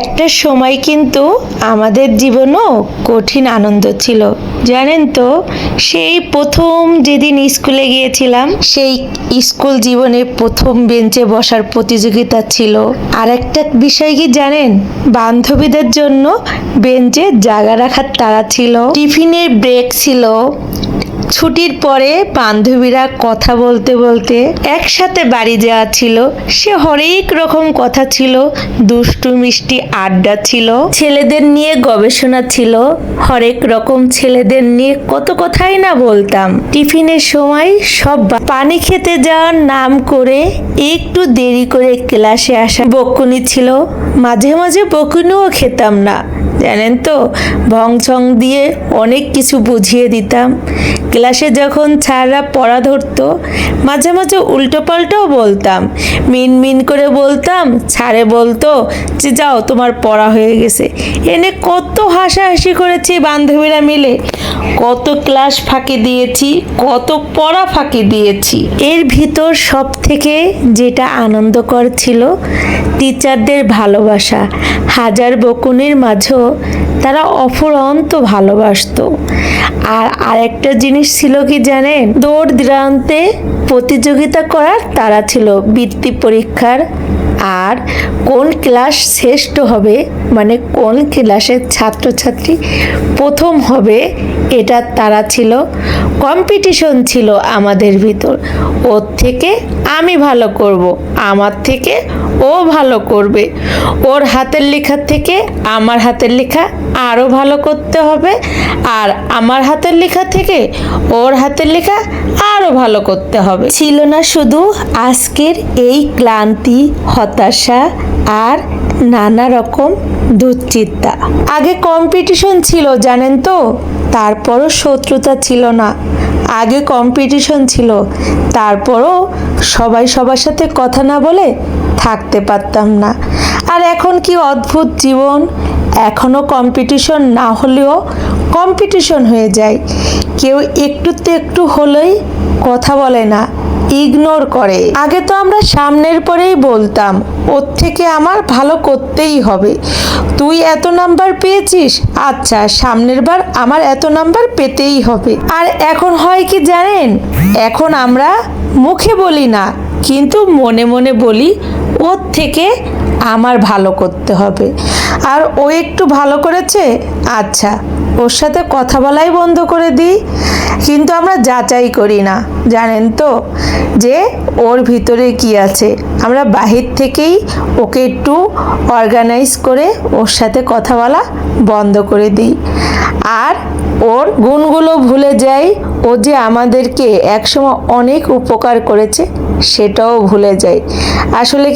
একটা সময় কিন্তু আমাদের জীবনও কঠিন আনন্দ ছিল, জানেন তো। সেই প্রথম যেদিন স্কুলে গিয়েছিলাম, সেই স্কুল জীবনে প্রথম বেঞ্চে বসার প্রতিযোগিতা ছিল। আর একটা বিষয় কি জানেন, বান্ধবীদের জন্য বেঞ্চে জায়গা রাখার তাড়া ছিল। টিফিনের ব্রেক ছিল, ছুটির পরে বান্ধবীরা কথা বলতে বলতে একসাথে বাড়ি যাওয়া ছিল। সে হরেক রকম কথা ছিল, দুষ্টু মিষ্টি আড্ডা ছিল, ছেলেদের নিয়ে গবেষণা ছিল, হরেক রকম ছেলেদের নিয়ে কত কথাই না বলতাম। টিফিনের সময় সব পানি খেতে যাওয়ার নাম করে একটু দেরি করে ক্লাসে আসা বকুনি ছিল। মাঝে মাঝে বকুনিও খেতাম না, জানেন তো। ভংচং দিয়ে অনেক কিছু বুঝিয়ে দিতাম। ক্লাসে যখন স্যাররা পড়া ধরতো, মাঝে মাঝে উল্টো পাল্টাও বলতাম, মিন করে বলতাম। স্যারে বলতো যে যাও, তোমার পড়া হয়ে গেছে। এনে কত হাসাহাসি করেছি বান্ধবীরা মিলে, কত ক্লাস ফাঁকি দিয়েছি, কত পড়া ফাঁকি দিয়েছি। এর ভিতর সব থেকে যেটা আনন্দকর ছিল, টিচারদের ভালোবাসা। হাজার বকুনির মাঝেও তারা অফুরন্ত ভালোবাসতো। আর আরেকটা জিনিস ছিল কি জানেন, দৌড় দূরান্তে প্রতিযোগিতা করার তারা ছিল, বৃত্তি পরীক্ষার। আর কোন ক্লাস শ্রেষ্ঠ হবে, মানে কোন ক্লাসের ছাত্রছাত্রী প্রথম হবে, এটা তারা ছিল। কম্পিটিশন ছিল আমাদের ভিতর। ওর থেকে আমি ভালো করব, আমার থেকে ও ভালো করবে, ওর হাতের লেখার থেকে আমার হাতের লেখা আরও ভালো করতে হবে, আর আমার হাতের লেখা থেকে ওর হাতের লেখা আরও ভালো করতে হবে। ছিল না শুধু আজকের এই ক্লান্তি, হতাশা আর নানা রকম দুশ্চিন্তা। আগে কম্পিটিশন ছিল, জানেন তো। তারপরও শত্রুতা ছিল না। আগে কম্পিটিশন ছিল, তারপরও সবাই সবার সাথে কথা না বলে থাকতে পারতাম না। আর এখন কি অদ্ভুত জীবন, এখনো কম্পিটিশন না হলেও কম্পিটিশন হয়ে যায়। কেউ একটুতে একটু হলেই কথা বলে না, ইগনোর করে। আগে তো আমরা সামনের পরেই বলতাম, ওর থেকে আমার ভালো করতেই হবে। তুই এত নাম্বার পেয়েছিস, আচ্ছা সামনের বার আমার এত নাম্বার পেতেই হবে। আর এখন হয় কি জানেন, এখন আমরা মুখে বলি না, কিন্তু মনে মনে বলি ওর থেকে আমার ভালো করতে হবে। আর ও একটু ভালো করেছে, আচ্ছা ওর সাথে কথা বলাই বন্ধ করে দিই। কিন্তু আমরা যাচাই করি না, জানেন তো, যে ওর ভিতরে কি আছে। আমরা বাহির থেকেই ওকে একটু অর্গানাইজ করে ওর সাথে কথা বলা বন্ধ করে দিই। আর ওর গুণগুলো ভুলে যাই। ও যে আমাদেরকে একসময় অনেক উপকার করেছে সেটাও ভুলে যাই। আসলে